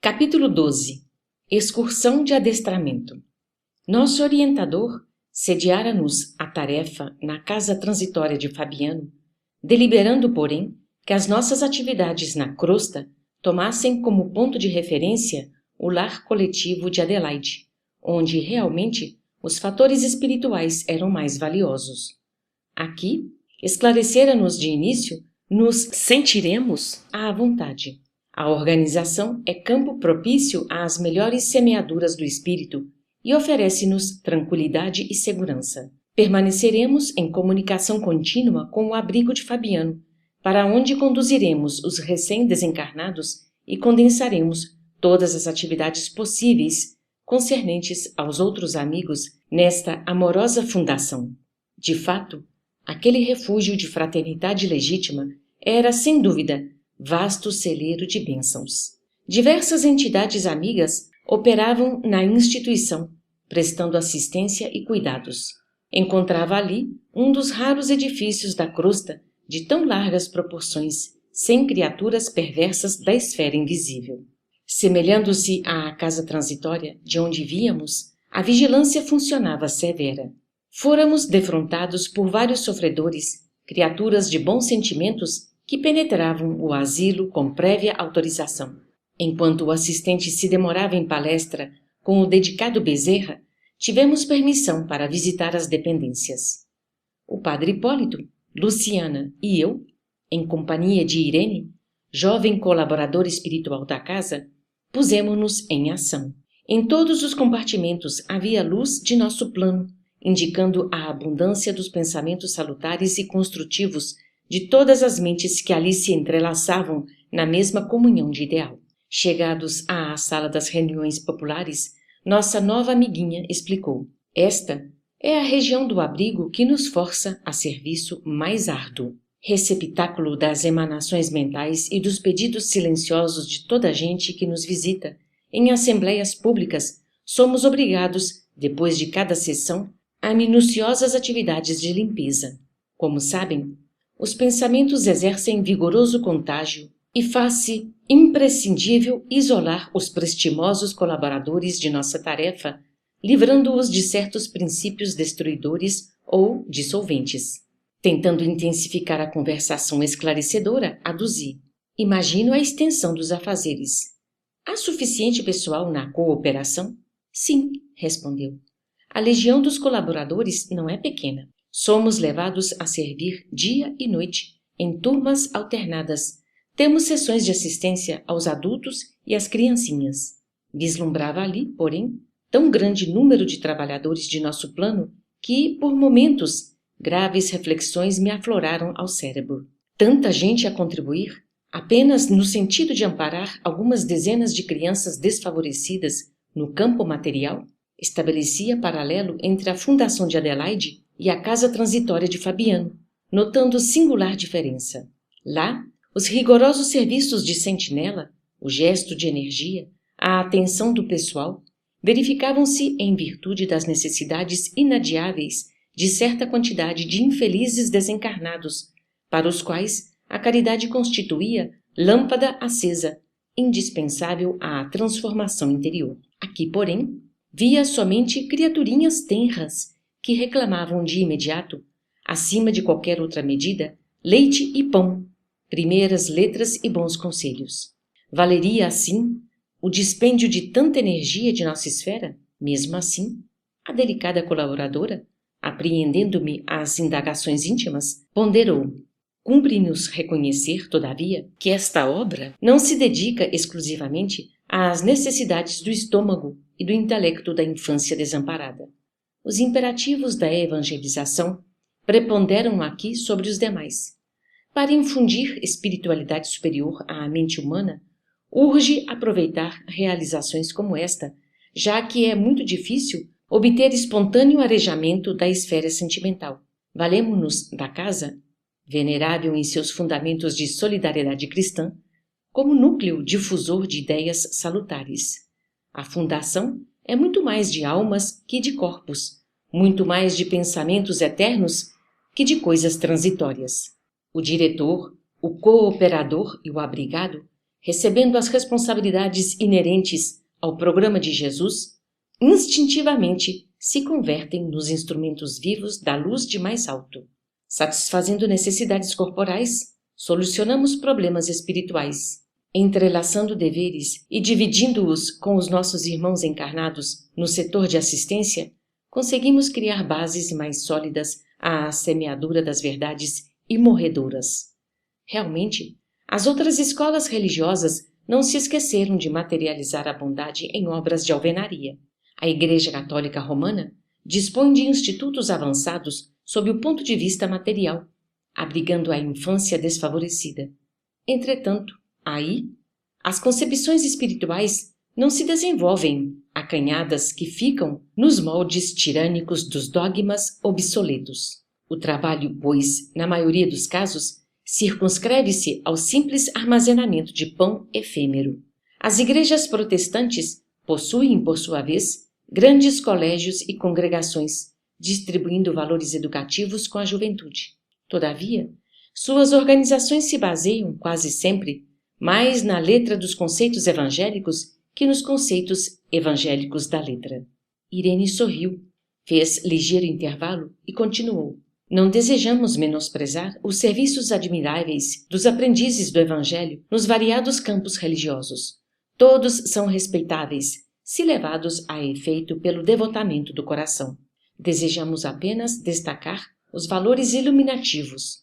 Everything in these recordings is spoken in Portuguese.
Capítulo 12. Excursão de adestramento. Nosso orientador sediara-nos a tarefa na casa transitória de Fabiano, deliberando, porém, que as nossas atividades na crosta tomassem como ponto de referência o lar coletivo de Adelaide, onde realmente os fatores espirituais eram mais valiosos. Aqui, esclarecera-nos de início, nos sentiremos à vontade. A organização é campo propício às melhores semeaduras do espírito e oferece-nos tranquilidade e segurança. Permaneceremos em comunicação contínua com o abrigo de Fabiano, para onde conduziremos os recém-desencarnados e condensaremos todas as atividades possíveis concernentes aos outros amigos nesta amorosa fundação. De fato, aquele refúgio de fraternidade legítima era, sem dúvida, vasto celeiro de bênçãos. Diversas entidades amigas operavam na instituição, prestando assistência e cuidados. Encontrava ali um dos raros edifícios da crosta de tão largas proporções, sem criaturas perversas da esfera invisível. Semelhando-se à casa transitória de onde víamos, a vigilância funcionava severa. Fôramos defrontados por vários sofredores, criaturas de bons sentimentos que penetravam o asilo com prévia autorização. Enquanto o assistente se demorava em palestra com o dedicado Bezerra, tivemos permissão para visitar as dependências. O padre Hipólito, Luciana e eu, em companhia de Irene, jovem colaborador espiritual da casa, pusemo-nos em ação. Em todos os compartimentos havia luz de nosso plano, indicando a abundância dos pensamentos salutares e construtivos de todas as mentes que ali se entrelaçavam na mesma comunhão de ideal. Chegados à sala das reuniões populares, nossa nova amiguinha explicou: esta é a região do abrigo que nos força a serviço mais árduo, receptáculo das emanações mentais e dos pedidos silenciosos de toda a gente que nos visita. Em assembleias públicas, somos obrigados, depois de cada sessão, a minuciosas atividades de limpeza. Como sabem, os pensamentos exercem vigoroso contágio e faz-se imprescindível isolar os prestimosos colaboradores de nossa tarefa, livrando-os de certos princípios destruidores ou dissolventes. Tentando intensificar a conversação esclarecedora, aduzi: imagino a extensão dos afazeres. Há suficiente pessoal na cooperação? Sim, respondeu. A legião dos colaboradores não é pequena. Somos levados a servir dia e noite, em turmas alternadas. Temos sessões de assistência aos adultos e às criancinhas. Vislumbrava ali, porém, tão grande número de trabalhadores de nosso plano que, por momentos, graves reflexões me afloraram ao cérebro. Tanta gente a contribuir, apenas no sentido de amparar algumas dezenas de crianças desfavorecidas no campo material? Estabelecia paralelo entre a fundação de Adelaide e a casa transitória de Fabiano, notando singular diferença. Lá, os rigorosos serviços de sentinela, o gesto de energia, a atenção do pessoal, verificavam-se em virtude das necessidades inadiáveis de certa quantidade de infelizes desencarnados, para os quais a caridade constituía lâmpada acesa, indispensável à transformação interior. Aqui, porém, via somente criaturinhas tenras que reclamavam de imediato, acima de qualquer outra medida, leite e pão, primeiras letras e bons conselhos. Valeria, assim, o dispêndio de tanta energia de nossa esfera? Mesmo assim, a delicada colaboradora, apreendendo-me às indagações íntimas, ponderou: cumpre-nos reconhecer, todavia, que esta obra não se dedica exclusivamente às necessidades do estômago e do intelecto da infância desamparada. Os imperativos da evangelização preponderam aqui sobre os demais. Para infundir espiritualidade superior à mente humana, urge aproveitar realizações como esta, já que é muito difícil obter espontâneo arejamento da esfera sentimental. Valemo-nos da casa, venerável em seus fundamentos de solidariedade cristã, como núcleo difusor de ideias salutares. A fundação é muito mais de almas que de corpos, muito mais de pensamentos eternos que de coisas transitórias. O diretor, o cooperador e o abrigado recebendo as responsabilidades inerentes ao programa de Jesus, instintivamente se convertem nos instrumentos vivos da luz de mais alto. Satisfazendo necessidades corporais, solucionamos problemas espirituais. Entrelaçando deveres e dividindo-os com os nossos irmãos encarnados no setor de assistência, conseguimos criar bases mais sólidas à semeadura das verdades imorredoras. Realmente, as outras escolas religiosas não se esqueceram de materializar a bondade em obras de alvenaria. A Igreja Católica Romana dispõe de institutos avançados sob o ponto de vista material, abrigando a infância desfavorecida. Entretanto, aí, as concepções espirituais não se desenvolvem acanhadas que ficam nos moldes tirânicos dos dogmas obsoletos. O trabalho, pois, na maioria dos casos, circunscreve-se ao simples armazenamento de pão efêmero. As igrejas protestantes possuem, por sua vez, grandes colégios e congregações, distribuindo valores educativos com a juventude. Todavia, suas organizações se baseiam, quase sempre, mais na letra dos conceitos evangélicos que nos conceitos evangélicos da letra. Irene sorriu, fez ligeiro intervalo e continuou. Não desejamos menosprezar os serviços admiráveis dos aprendizes do Evangelho nos variados campos religiosos. Todos são respeitáveis, se levados a efeito pelo devotamento do coração. Desejamos apenas destacar os valores iluminativos.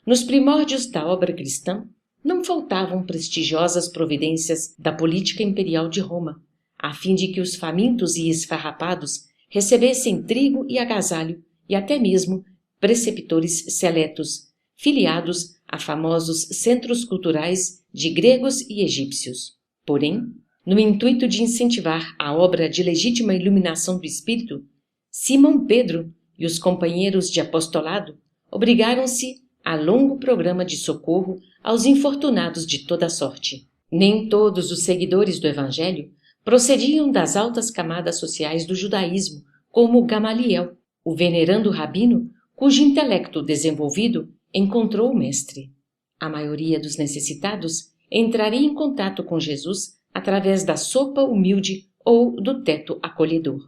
Nos primórdios da obra cristã, não faltavam prestigiosas providências da política imperial de Roma, a fim de que os famintos e esfarrapados recebessem trigo e agasalho e até mesmo preceptores seletos, filiados a famosos centros culturais de gregos e egípcios. Porém, no intuito de incentivar a obra de legítima iluminação do espírito, Simão Pedro e os companheiros de apostolado obrigaram-se a longo programa de socorro aos infortunados de toda sorte. Nem todos os seguidores do Evangelho procediam das altas camadas sociais do judaísmo, como Gamaliel, o venerando rabino cujo intelecto desenvolvido encontrou o Mestre. A maioria dos necessitados entraria em contato com Jesus através da sopa humilde ou do teto acolhedor.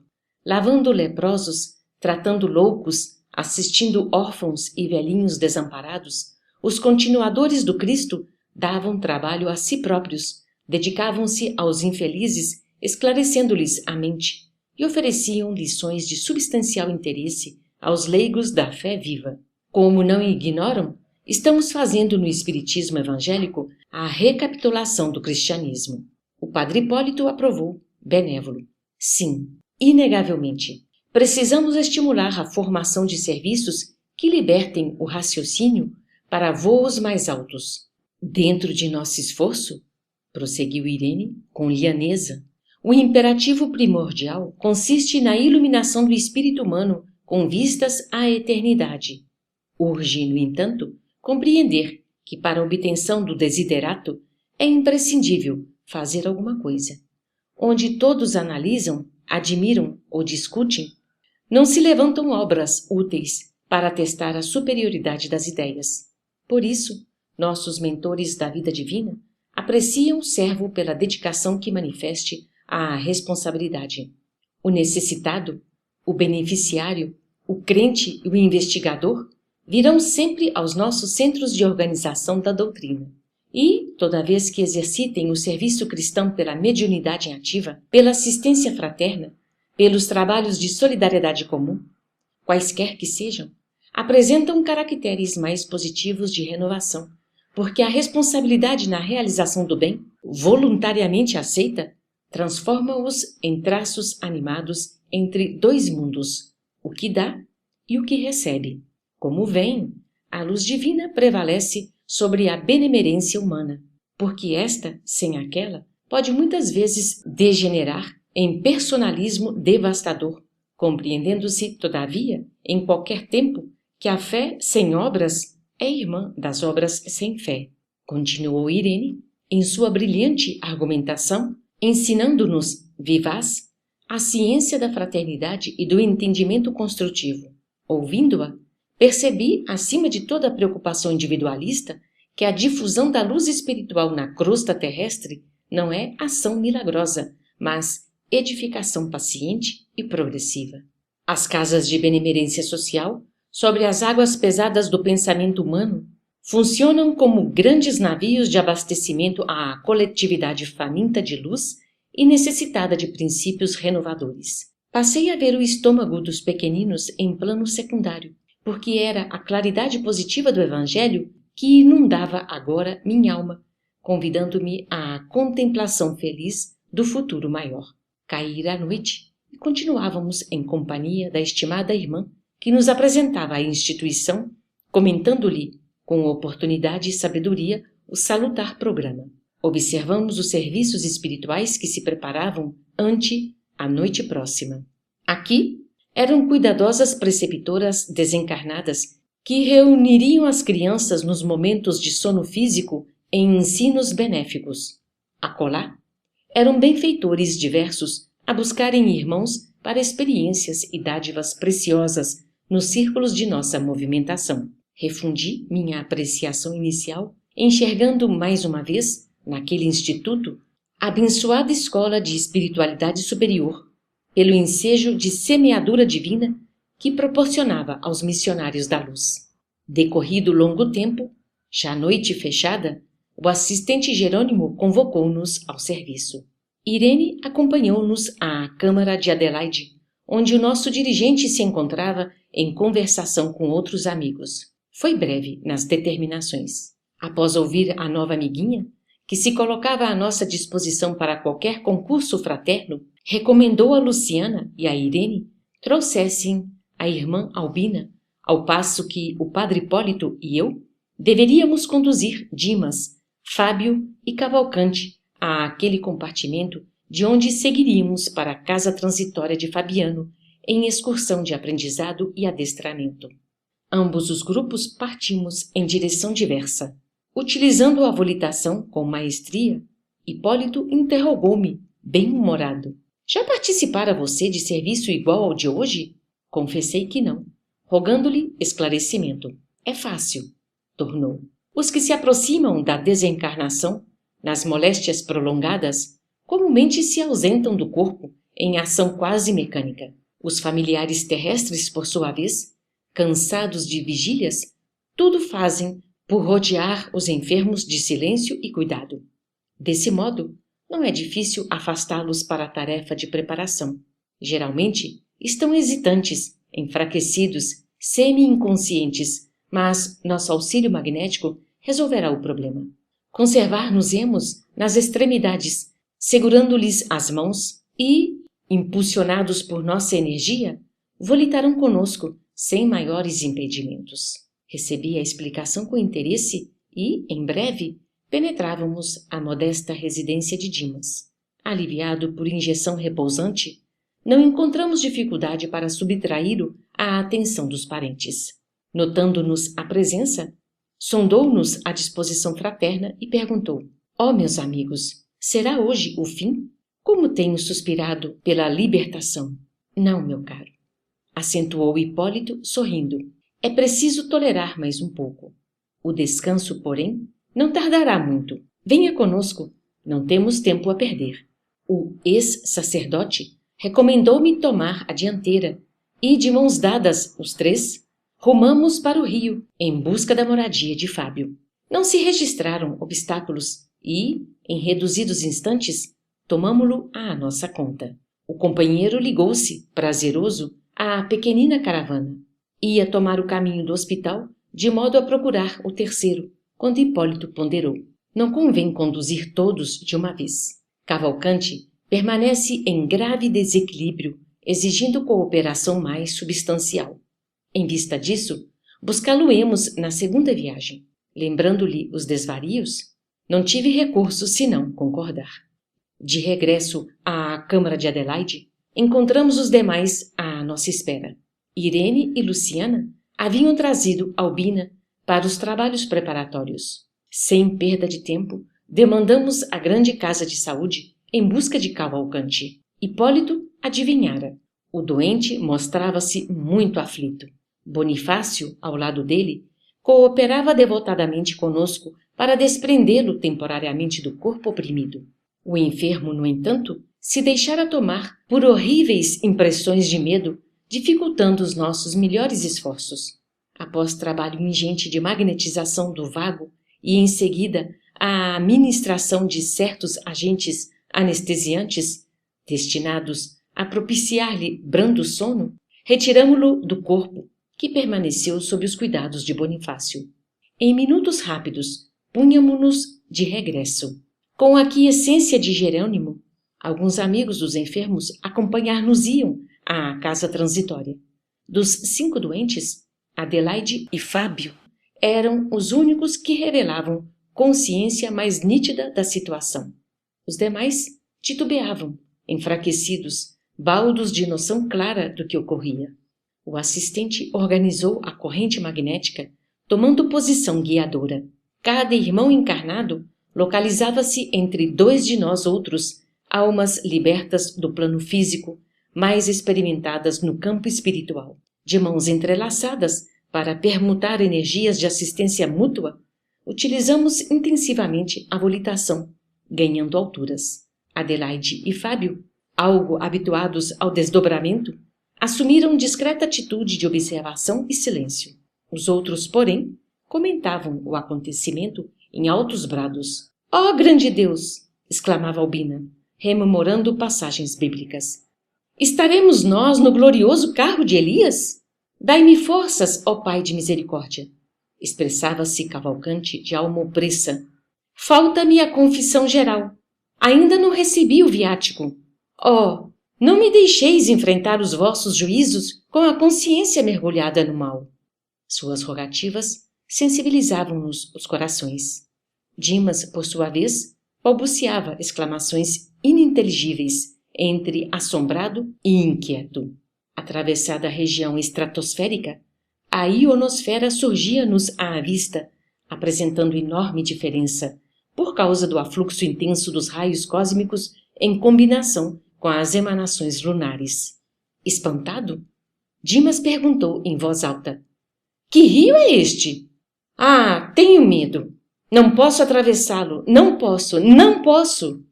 Lavando leprosos, tratando loucos, assistindo órfãos e velhinhos desamparados, os continuadores do Cristo davam trabalho a si próprios, dedicavam-se aos infelizes, esclarecendo-lhes a mente, e ofereciam lições de substancial interesse aos leigos da fé viva. Como não ignoram, estamos fazendo no Espiritismo evangélico a recapitulação do cristianismo. O padre Hipólito aprovou, benévolo. Sim, inegavelmente, precisamos estimular a formação de serviços que libertem o raciocínio para voos mais altos. Dentro de nosso esforço, prosseguiu Irene com lianeza, o imperativo primordial consiste na iluminação do espírito humano com vistas à eternidade. Urge, no entanto, compreender que para a obtenção do desiderato é imprescindível fazer alguma coisa. Onde todos analisam, admiram ou discutem, não se levantam obras úteis para atestar a superioridade das ideias. Por isso, nossos mentores da vida divina apreciam o servo pela dedicação que manifeste à responsabilidade. O necessitado, o beneficiário, o crente e o investigador virão sempre aos nossos centros de organização da doutrina. E, toda vez que exercitem o serviço cristão pela mediunidade ativa, pela assistência fraterna, pelos trabalhos de solidariedade comum, quaisquer que sejam, apresentam caracteres mais positivos de renovação, porque a responsabilidade na realização do bem, voluntariamente aceita, transforma-os em traços animados entre dois mundos, o que dá e o que recebe. Como vem, a luz divina prevalece sobre a benemerência humana, porque esta, sem aquela, pode muitas vezes degenerar em personalismo devastador, compreendendo-se, todavia, em qualquer tempo, que a fé sem obras é irmã das obras sem fé. Continuou Irene, em sua brilhante argumentação, ensinando-nos, vivaz, a ciência da fraternidade e do entendimento construtivo. Ouvindo-a, percebi, acima de toda a preocupação individualista, que a difusão da luz espiritual na crosta terrestre não é ação milagrosa, mas edificação paciente e progressiva. As casas de benemerência social, sobre as águas pesadas do pensamento humano, funcionam como grandes navios de abastecimento à coletividade faminta de luz e necessitada de princípios renovadores. Passei a ver o estômago dos pequeninos em plano secundário, porque era a claridade positiva do Evangelho que inundava agora minha alma, convidando-me à contemplação feliz do futuro maior. Caíra a noite e continuávamos em companhia da estimada irmã que nos apresentava a instituição, comentando-lhe, com oportunidade e sabedoria, o salutar programa. Observamos os serviços espirituais que se preparavam ante a noite próxima. Aqui eram cuidadosas preceptoras desencarnadas que reuniriam as crianças nos momentos de sono físico em ensinos benéficos. Acolá eram benfeitores diversos a buscarem irmãos para experiências e dádivas preciosas nos círculos de nossa movimentação. Refundi minha apreciação inicial, enxergando mais uma vez, naquele instituto, a abençoada escola de espiritualidade superior, pelo ensejo de semeadura divina que proporcionava aos missionários da luz. Decorrido longo tempo, já noite fechada, o assistente Jerônimo convocou-nos ao serviço. Irene acompanhou-nos à Câmara de Adelaide, onde o nosso dirigente se encontrava em conversação com outros amigos. Foi breve nas determinações. Após ouvir a nova amiguinha, que se colocava à nossa disposição para qualquer concurso fraterno, recomendou a Luciana e a Irene trouxessem a irmã Albina, ao passo que o padre Hipólito e eu deveríamos conduzir Dimas, Fábio e Cavalcante àquele compartimento de onde seguiríamos para a casa transitória de Fabiano em excursão de aprendizado e adestramento. Ambos os grupos partimos em direção diversa. Utilizando a volitação com maestria, Hipólito interrogou-me, bem-humorado. Já participara você de serviço igual ao de hoje? Confessei que não, rogando-lhe esclarecimento. É fácil, tornou. Os que se aproximam da desencarnação, nas moléstias prolongadas, comumente se ausentam do corpo em ação quase mecânica. Os familiares terrestres, por sua vez, cansados de vigílias, tudo fazem por rodear os enfermos de silêncio e cuidado. Desse modo, não é difícil afastá-los para a tarefa de preparação. Geralmente, estão hesitantes, enfraquecidos, semi-inconscientes, mas nosso auxílio magnético resolverá o problema. Conservar-nos-emos nas extremidades, segurando-lhes as mãos e, impulsionados por nossa energia, volitarão conosco sem maiores impedimentos. Recebi a explicação com interesse e, em breve, penetrávamos a modesta residência de Dimas. Aliviado por injeção repousante, não encontramos dificuldade para subtraí-lo à atenção dos parentes. Notando-nos a presença, sondou-nos a disposição fraterna e perguntou: ó, meus amigos, será hoje o fim? Como tenho suspirado pela libertação! Não, meu caro, acentuou Hipólito, sorrindo. É preciso tolerar mais um pouco. O descanso, porém, não tardará muito. Venha conosco, não temos tempo a perder. O ex-sacerdote recomendou-me tomar a dianteira e, de mãos dadas, os três, rumamos para o rio, em busca da moradia de Fábio. Não se registraram obstáculos e, em reduzidos instantes, tomamo-lo à nossa conta. O companheiro ligou-se, prazeroso, à pequenina caravana. Ia tomar o caminho do hospital, de modo a procurar o terceiro, quando Hipólito ponderou: não convém conduzir todos de uma vez. Cavalcante permanece em grave desequilíbrio, exigindo cooperação mais substancial. Em vista disso, buscá-lo-emos na segunda viagem. Lembrando-lhe os desvarios, não tive recurso senão concordar. De regresso à Câmara de Adelaide, encontramos os demais à nossa espera. Irene e Luciana haviam trazido Albina para os trabalhos preparatórios. Sem perda de tempo, demandamos a grande casa de saúde em busca de Cavalcante. Hipólito adivinhara. O doente mostrava-se muito aflito. Bonifácio, ao lado dele, cooperava devotadamente conosco para desprendê-lo temporariamente do corpo oprimido. O enfermo, no entanto, se deixara tomar por horríveis impressões de medo, dificultando os nossos melhores esforços. Após trabalho ingente de magnetização do vago e, em seguida, a administração de certos agentes anestesiantes, destinados a propiciar-lhe brando sono, retiramo-lo do corpo, que permaneceu sob os cuidados de Bonifácio. Em minutos rápidos, punhamo-nos de regresso. Com a quiescência de Jerônimo, alguns amigos dos enfermos acompanhar-nos-iam à casa transitória. Dos 5 doentes, Adelaide e Fábio eram os únicos que revelavam consciência mais nítida da situação. Os demais titubeavam, enfraquecidos, baldos de noção clara do que ocorria. O assistente organizou a corrente magnética, tomando posição guiadora. Cada irmão encarnado localizava-se entre 2 de nós outros, almas libertas do plano físico, mais experimentadas no campo espiritual. De mãos entrelaçadas, para permutar energias de assistência mútua, utilizamos intensivamente a volitação, ganhando alturas. Adelaide e Fábio, algo habituados ao desdobramento, assumiram discreta atitude de observação e silêncio. Os outros, porém, comentavam o acontecimento em altos brados. «Ó grande Deus!» exclamava Albina, rememorando passagens bíblicas. «Estaremos nós no glorioso carro de Elias? Dai-me forças, ó Pai de misericórdia!» expressava-se Cavalcante de alma opressa. «Falta-me a confissão geral. Ainda não recebi o viático. Oh, não me deixeis enfrentar os vossos juízos com a consciência mergulhada no mal.» Suas rogativas sensibilizavam-nos os corações. Dimas, por sua vez, balbuciava exclamações ininteligíveis, entre assombrado e inquieto. Atravessada a região estratosférica, a ionosfera surgia-nos à vista, apresentando enorme diferença, por causa do afluxo intenso dos raios cósmicos em combinação com as emanações lunares. Espantado, Dimas perguntou em voz alta: «Que rio é este?» «Ah, tenho medo! Não posso atravessá-lo! Não posso! Não posso!»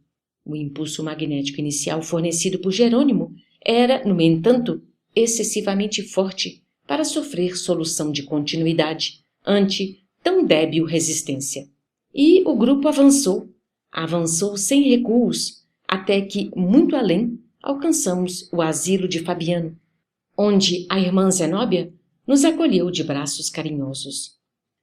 O impulso magnético inicial fornecido por Jerônimo era, no entanto, excessivamente forte para sofrer solução de continuidade ante tão débil resistência. E o grupo avançou sem recuos, até que, muito além, alcançamos o asilo de Fabiano, onde a irmã Zenóbia nos acolheu de braços carinhosos.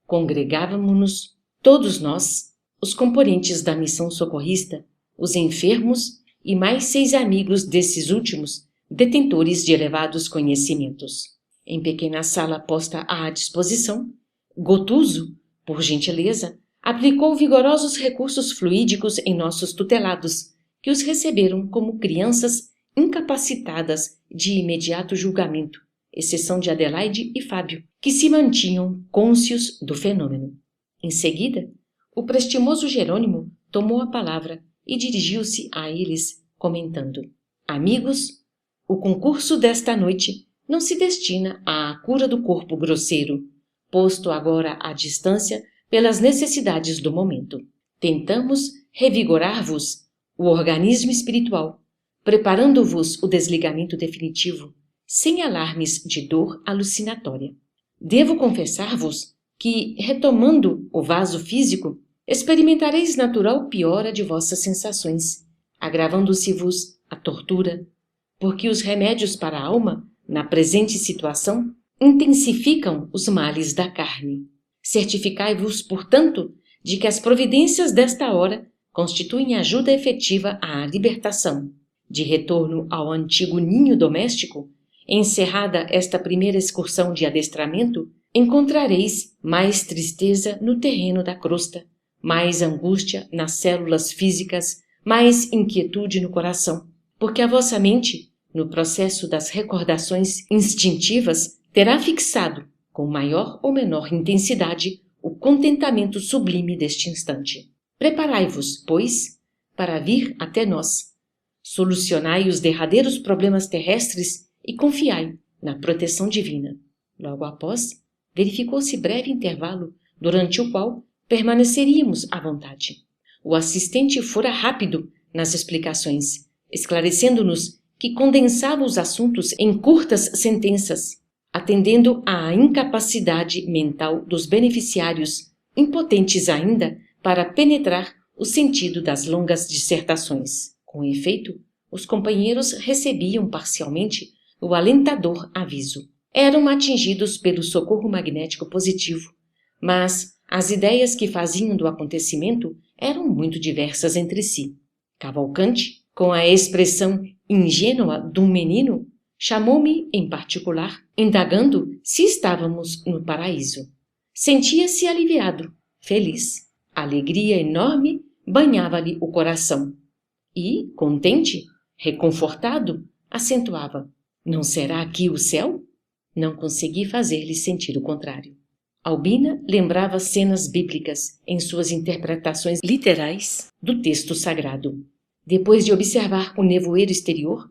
Congregávamo-nos, todos nós, os componentes da missão socorrista, os enfermos e mais 6 amigos desses últimos, detentores de elevados conhecimentos. Em pequena sala posta à disposição, Gotuso, por gentileza, aplicou vigorosos recursos fluídicos em nossos tutelados, que os receberam como crianças incapacitadas de imediato julgamento, exceção de Adelaide e Fábio, que se mantinham cônscios do fenômeno. Em seguida, o prestimoso Jerônimo tomou a palavra e dirigiu-se a eles, comentando: «Amigos, o concurso desta noite não se destina à cura do corpo grosseiro, posto agora à distância pelas necessidades do momento. Tentamos revigorar-vos o organismo espiritual, preparando-vos o desligamento definitivo, sem alarmes de dor alucinatória. Devo confessar-vos que, retomando o vaso físico, experimentareis natural piora de vossas sensações, agravando-se-vos a tortura, porque os remédios para a alma, na presente situação, intensificam os males da carne. Certificai-vos, portanto, de que as providências desta hora constituem ajuda efetiva à libertação. De retorno ao antigo ninho doméstico, encerrada esta primeira excursão de adestramento, encontrareis mais tristeza no terreno da crosta, mais angústia nas células físicas, mais inquietude no coração, porque a vossa mente, no processo das recordações instintivas, terá fixado, com maior ou menor intensidade, o contentamento sublime deste instante. Preparai-vos, pois, para vir até nós. Solucionai os derradeiros problemas terrestres e confiai na proteção divina. Logo após, verificou-se breve intervalo, durante o qual permaneceríamos à vontade. O assistente fora rápido nas explicações, esclarecendo-nos que condensava os assuntos em curtas sentenças, atendendo à incapacidade mental dos beneficiários, impotentes ainda para penetrar o sentido das longas dissertações. Com efeito, os companheiros recebiam parcialmente o alentador aviso. Eram atingidos pelo socorro magnético positivo, mas as ideias que faziam do acontecimento eram muito diversas entre si. Cavalcanti, com a expressão ingênua de um menino, chamou-me em particular, indagando se estávamos no paraíso. Sentia-se aliviado, feliz. A alegria enorme banhava-lhe o coração. E, contente, reconfortado, acentuava: não será aqui o céu? Não consegui fazer-lhe sentir o contrário. Albina lembrava cenas bíblicas em suas interpretações literais do texto sagrado. Depois de observar o nevoeiro exterior,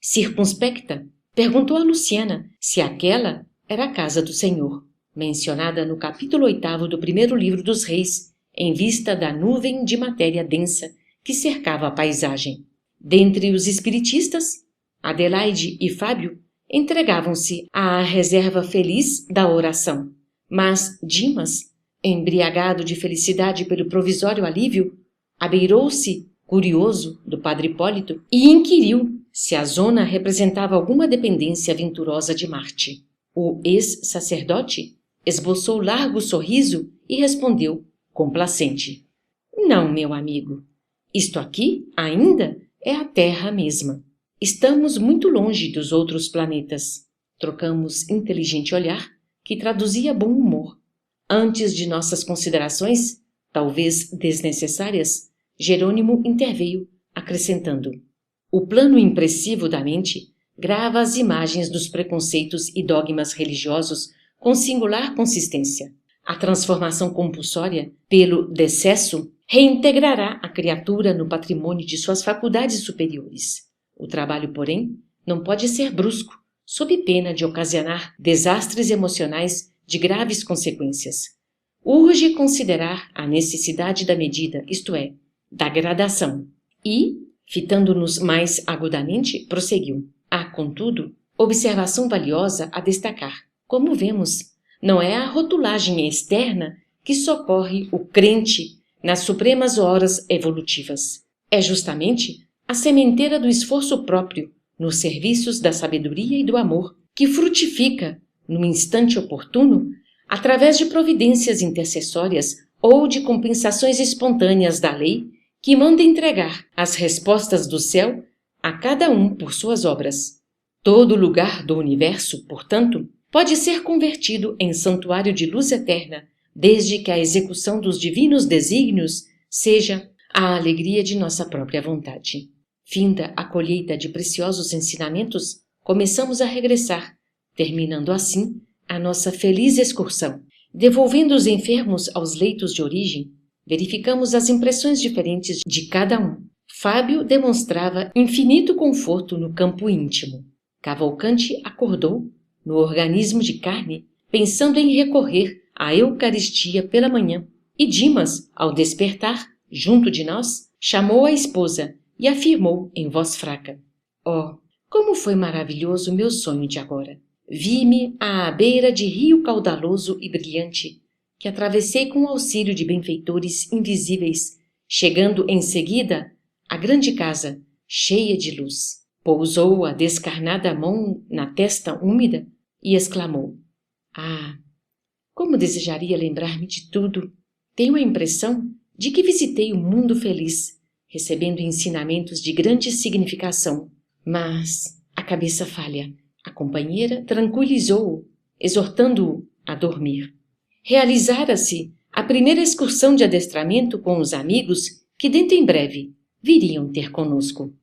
circunspecta, perguntou a Luciana se aquela era a casa do Senhor, mencionada no capítulo 8º do primeiro livro dos Reis, em vista da nuvem de matéria densa que cercava a paisagem. Dentre os espiritistas, Adelaide e Fábio entregavam-se à reserva feliz da oração, mas Dimas, embriagado de felicidade pelo provisório alívio, abeirou-se, curioso, do padre Hipólito e inquiriu se a zona representava alguma dependência venturosa de Marte. O ex-sacerdote esboçou largo sorriso e respondeu, complacente: não, meu amigo, isto aqui ainda é a Terra mesma. Estamos muito longe dos outros planetas. Trocamos inteligente olhar que traduzia bom humor. Antes de nossas considerações, talvez desnecessárias, Jerônimo interveio, acrescentando: o plano impressivo da mente grava as imagens dos preconceitos e dogmas religiosos com singular consistência. A transformação compulsória pelo decesso reintegrará a criatura no patrimônio de suas faculdades superiores. O trabalho, porém, não pode ser brusco, sob pena de ocasionar desastres emocionais de graves consequências. Urge considerar a necessidade da medida, isto é, da gradação. E, fitando-nos mais agudamente, prosseguiu: há, contudo, observação valiosa a destacar. Como vemos, não é a rotulagem externa que socorre o crente nas supremas horas evolutivas. É justamente a sementeira do esforço próprio, nos serviços da sabedoria e do amor, que frutifica, no instante oportuno, através de providências intercessórias ou de compensações espontâneas da lei, que manda entregar as respostas do céu a cada um por suas obras. Todo lugar do universo, portanto, pode ser convertido em santuário de luz eterna, desde que a execução dos divinos desígnios seja a alegria de nossa própria vontade. Finda a colheita de preciosos ensinamentos, começamos a regressar, terminando assim a nossa feliz excursão. Devolvendo os enfermos aos leitos de origem, verificamos as impressões diferentes de cada um. Fábio demonstrava infinito conforto no campo íntimo. Cavalcanti acordou, no organismo de carne, pensando em recorrer à Eucaristia pela manhã. E Dimas, ao despertar, junto de nós, chamou a esposa e afirmou em voz fraca: oh, como foi maravilhoso o meu sonho de agora! Vi-me à beira de rio caudaloso e brilhante, que atravessei com o auxílio de benfeitores invisíveis, chegando em seguida à grande casa, cheia de luz. Pousou a descarnada mão na testa úmida e exclamou: ah, como desejaria lembrar-me de tudo! Tenho a impressão de que visitei um mundo feliz, recebendo ensinamentos de grande significação. Mas a cabeça falha. A companheira tranquilizou-o, exortando-o a dormir. Realizara-se a primeira excursão de adestramento com os amigos que dentro em breve viriam ter conosco.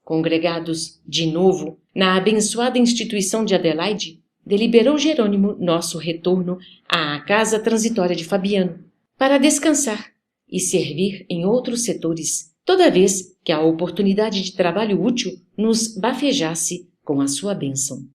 Congregados de novo na abençoada instituição de Adelaide, deliberou Jerônimo nosso retorno à casa transitória de Fabiano, para descansar e servir em outros setores, toda vez que a oportunidade de trabalho útil nos bafejasse com a sua bênção.